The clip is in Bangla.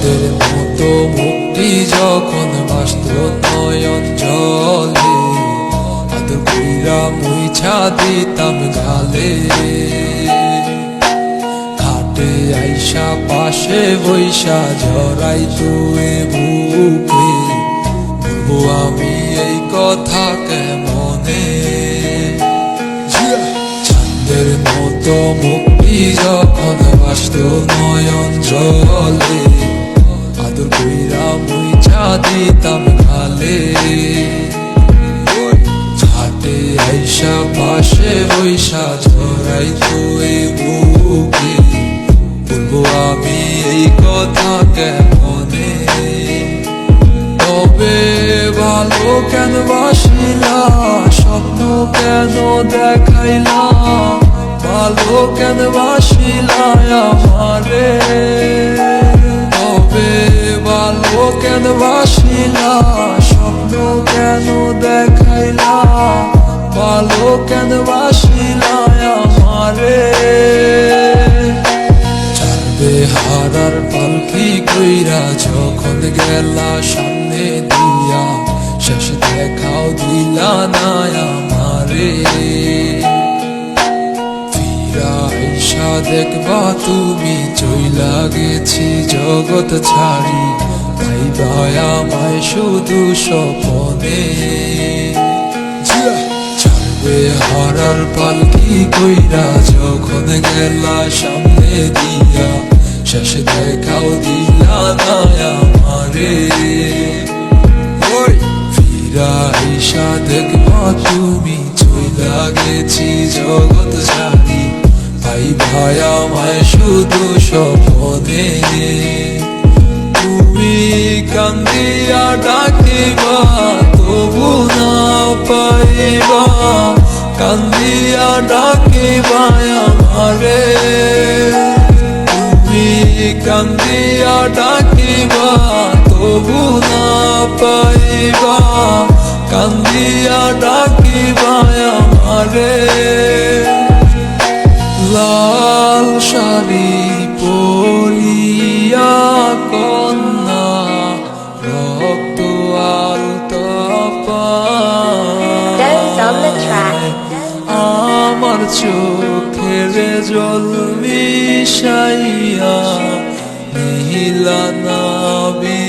চাঁদের মতো মুক্তি যখন বাস্ত নয়ন জলে, আদর কইরা মুইছা দিতাম গালে। ঘাটে আইসা পাশে বৈশা জড়াই তুই বুকে, বলবো আমি এই কথা কেমনে। চাঁদের মতো মুক্তি যখন বাস্ত নয়ন জলে, আদর কইরা মুইছা দিতাম গালে। ঘাটে আইসা পাশে বৈশা জড়াই তুই বুকে, বলবো আমি এই কথা কেমনে। তবে ভালো কেন বাসিলা, স্বপ্ন কেন দেখাইলা, ভালো কেন বাসিলা আমারে। তবে ভালো কেন বাসিলা, স্বপ্ন কেন দেখাইলা, ভালো কেন বাসিলা আমারে। চারবে হারার পালকি কইরা যখন গেলা সামনে দিয়া, শেষ দেখাও দিলা না আমারে। ফিরা আইসা দেখবা তুমি চইলা গেছি জগৎ ছাড়ি, পাইবা আমায় শুধু স্বপনে। চারবে হারার পালকি কইরা যখন গেলা সামনে দিয়া, শেষ দেখাও দিলা না আমারে। ফিরা আইসা দেখবা তুমি চইলা গেছি জগৎ ছাড়ি, পাইবা আমায় শুধু স্বপনে। তুমি কান্দিয়া ডাকিবা তবু না পাইবা, কান্দিয়া ডাকিবা আমারে। তুমি কান্দিয়া ডাকিবা তবু না পাইবা, কান্দিয়া ডাকিবা আমারে। লাল শাড়ি পরিয়া কন্যা রক্ত আলতা পায়, আমার চোখের জল মিশাইয়া নীলা নাবি